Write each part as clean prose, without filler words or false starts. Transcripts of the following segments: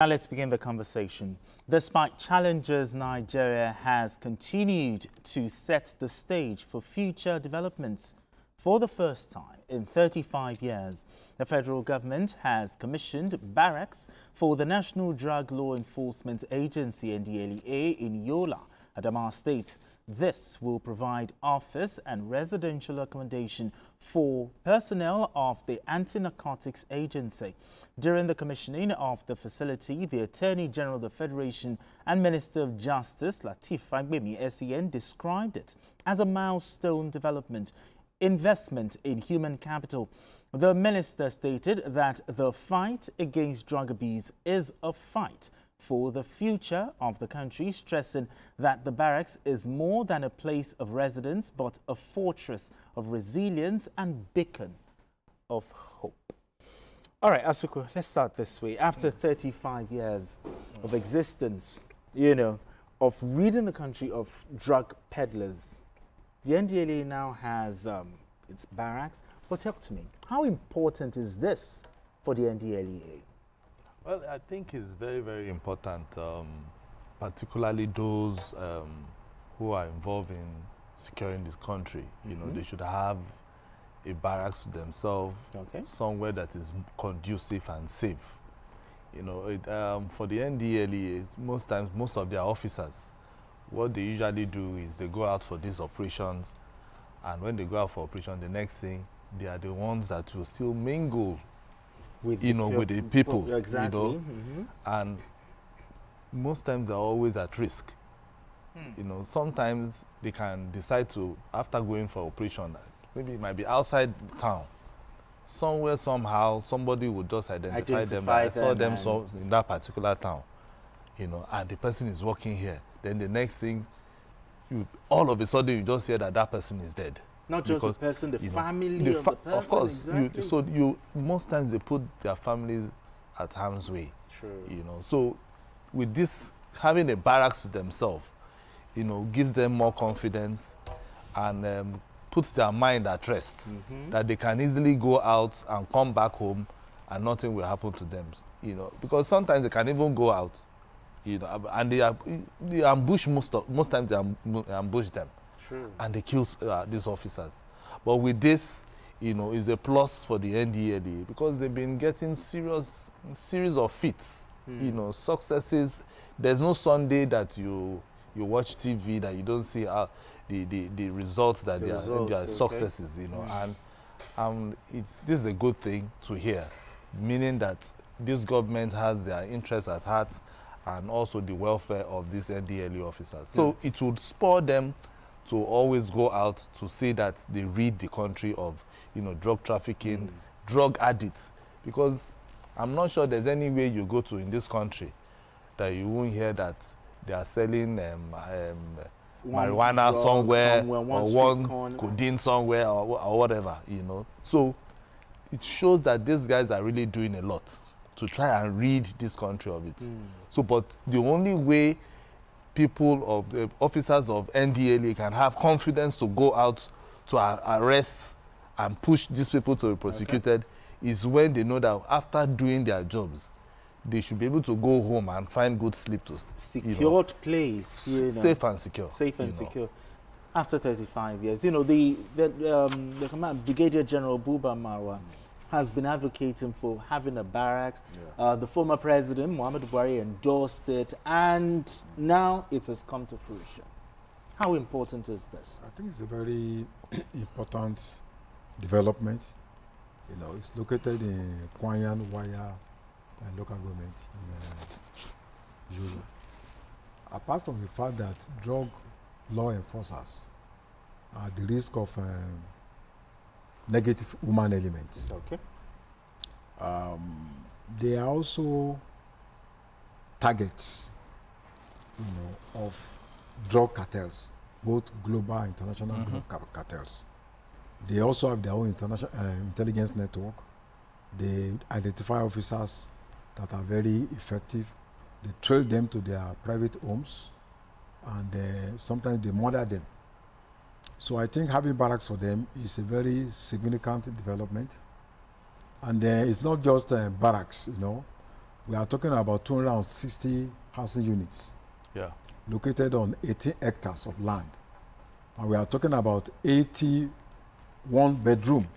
Now let's begin the conversation. Despite challenges, Nigeria has continued to set the stage for future developments. For the first time in 35 years, the federal government has commissioned Barracks for the National Drug Law Enforcement Agency (NDLEA) in Yola, Adamawa State. This will provide office and residential accommodation for personnel of the anti-narcotics agency. During the commissioning of the facility, the Attorney General of the Federation and Minister of Justice, Lateef Fagbemi, SEN, described it as a milestone development investment in human capital. The minister stated that the fight against drug abuse is a fight for the future of the country, stressing that the barracks is more than a place of residence, but a fortress of resilience and beacon of hope. All right, Asuku, let's start this way. After 35 years of existence, of ridding the country of drug peddlers, the NDLEA now has its barracks. But talk to me, how important is this for the NDLEA? Well, I think it's very, very important, particularly those who are involved in securing this country. They should have a barracks to themselves, somewhere that is conducive and safe. For the NDLEA, most of their officers, what they usually do is they go out for these operations, and when they go out for operation, the next thing, they are the ones that will still mingle with the people, exactly. And most times they're always at risk. Sometimes they can decide to, after going for operation, maybe it might be outside town, somewhere, somehow, somebody would just identify them. I saw them in that particular town, and the person is working here. Then the next thing, all of a sudden, you just hear that that person is dead. Not just the person, the family of the person. Of course. Exactly. Most times they put their families at harm's way. True. So with this, having a barracks to themselves, gives them more confidence and puts their mind at rest, that they can easily go out and come back home and nothing will happen to them. Because sometimes they can even go out, and they ambush most times they ambush them. True. And they kill these officers. But with this, is a plus for the NDLEA because they've been getting series of feats, successes. There's no Sunday that you watch TV that you don't see the results that their successes, and this is a good thing to hear, meaning that this government has their interests at heart and also the welfare of these NDLEA officers. So it would spur them to always go out to see that they rid the country of, drug trafficking, drug addicts. Because I'm not sure there's any way you go to in this country that you won't hear that they are selling marijuana somewhere or one codeine somewhere or whatever, So it shows that these guys are really doing a lot to try and rid this country of it. So, but the only way people of the officers of NDLEA can have confidence to go out to arrest and push these people to be prosecuted is when they know that after doing their jobs, they should be able to go home and find good sleep to secured place, safe and secure. Safe and secure. After 35 years, the command Brigadier General Buba Marwa has been advocating for having a barracks. The former president, Muhammadu Buhari, endorsed it, and now it has come to fruition. How important is this? I think it's a very important development. It's located in Kwanyan Waya local government in Yola. Apart from the fact that drug law enforcers are at the risk of negative human elements. They are also targets, of drug cartels, both global and international cartels. They also have their own international intelligence network. They identify officers that are very effective. They trail them to their private homes, and sometimes they murder them. So I think having barracks for them is a very significant development. And it's not just barracks, we are talking about 260 housing units located on 18 hectares of land. And we are talking about 81 bedroom.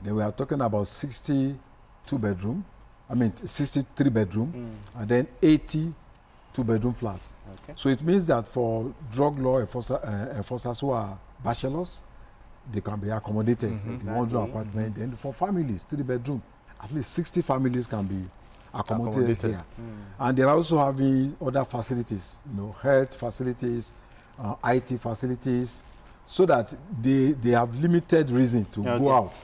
Then we are talking about 63 bedroom, and then 80 two-bedroom flats. Okay. So it means that for drug law enforcers who are bachelors, they can be accommodated in one-room apartment. And for families, 3-bedroom, at least 60 families can be accommodated here. And they're also having other facilities, health facilities, IT facilities, so that they have limited reason to go out.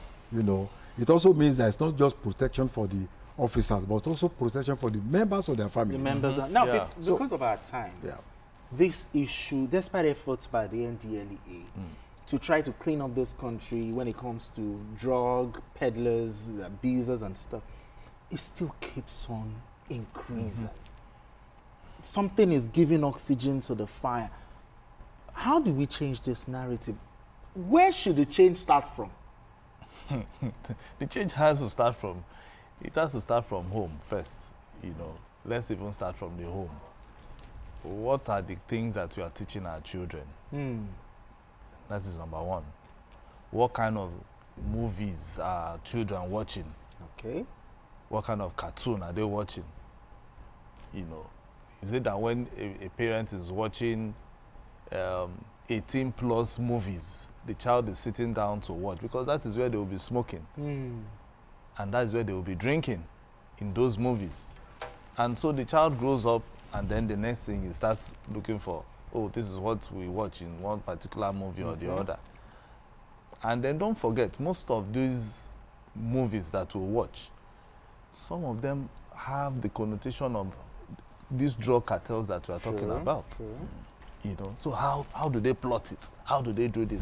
It also means that it's not just protection for the officers, but also protection for the members of their family. The members are, now, because of our time, this issue, despite efforts by the NDLEA to try to clean up this country when it comes to drug peddlers, abusers and stuff, it still keeps on increasing. Something is giving oxygen to the fire. How do we change this narrative? Where should the change start from? The change has to start from, home first. Let's even start from the home. What are the things that we are teaching our children? That is number one. What kind of movies are children watching? Okay. What kind of cartoon are they watching? Is it that when a parent is watching 18+ movies, the child is sitting down to watch? Because that is where they will be smoking. And that is where they will be drinking, in those movies. And so the child grows up, and then the next thing he starts looking for, oh, this is what we watch in one particular movie or the other. And then don't forget, most of these movies that we watch, some of them have the connotation of these drug cartels that we are talking about. So how do they plot it? How do they do this?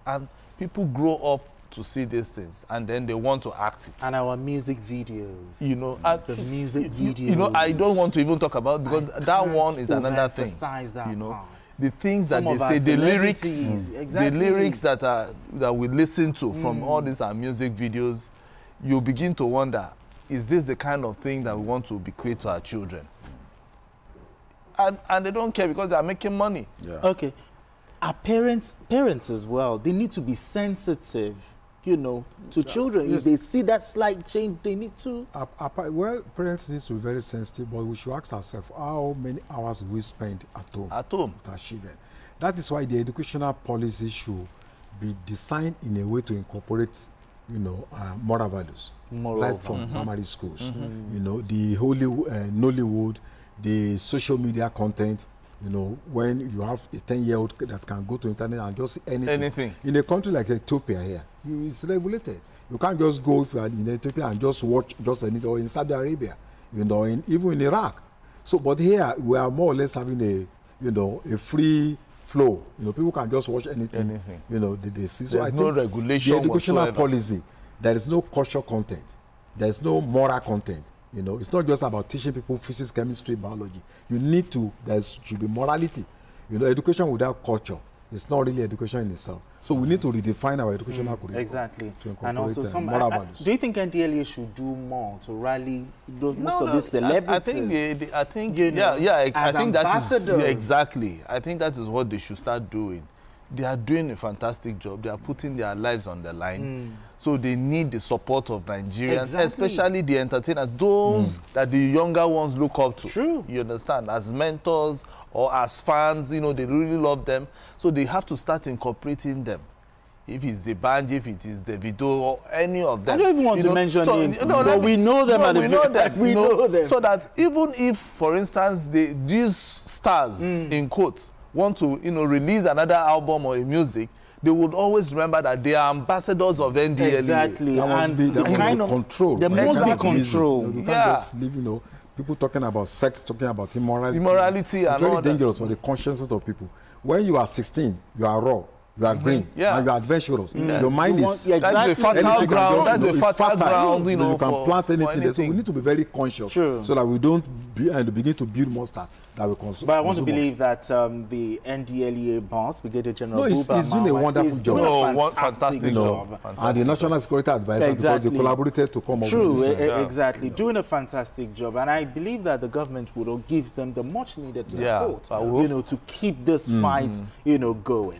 And people grow up to see these things, and then they want to act it. And our music videos. The music videos. I don't want to even talk about, because that one is another thing. The things that they say, the lyrics that we listen to from all these music videos, you begin to wonder, is this the kind of thing that we want to bequeath to our children? And they don't care, because they are making money. Okay. Our parents as well, they need to be sensitive, to children. If they see that slight change, they need to. Well, parents need to be very sensitive, but we should ask ourselves, how many hours we spend at home? At home. With our children. That is why the educational policy should be designed in a way to incorporate, moral values. Right from primary schools. The Nollywood, the social media content. When you have a 10-year-old that can go to internet and just see anything. In a country like Ethiopia here, it's regulated. You can't just go, if you are in Ethiopia, and just watch just anything, or in Saudi Arabia, even in Iraq. So, but here we are more or less having a free flow. People can just watch anything. They see. So There's no regulation. The educational whatsoever. policy, there is no cultural content, there is no moral content. It's not just about teaching people physics, chemistry, biology. There should be morality. Education without culture is not really education in itself. So we need to redefine our educational curriculum. Exactly. To And also moral values. Do you think NDLEA should do more to rally most of these celebrities? I think that is exactly. I think that is what they should start doing. They are doing a fantastic job. They are putting their lives on the line. So they need the support of Nigerians, especially the entertainers, those that the younger ones look up to. True. You understand? As mentors or as fans, they really love them. So they have to start incorporating them. If it's the band, if it is the video, or any of them. I don't even want to mention names, but we know them. We know them. So that even if, for instance, these stars, in quotes, want to release another album or a music, they would always remember that they are ambassadors of NDLEA. Exactly. There must be control. There must be control. You can't just leave, people talking about sex, talking about immorality. Immorality it's and very all dangerous for the consciences of people. When you are 16, you are raw. you are green, Yeah. and you are adventurous. Yes. Your mind You is... want- That's the fertile anything ground. can That's the it's fertile ground, you know, you can for plant anything there. So we anything. need to be very conscious, True. so that we don't begin to build monsters that will consume. But I want to believe that the NDLEA boss, Brigadier General No, he's Buba doing a Marwa, wonderful is job. doing a Oh, fantastic fantastic job. job. And the National Security Advisor, because Exactly. they collaborated to come up True, with this. exactly. Doing a fantastic job. And I believe that the government would give them the much needed Yeah, support, I hope to keep this fight, going.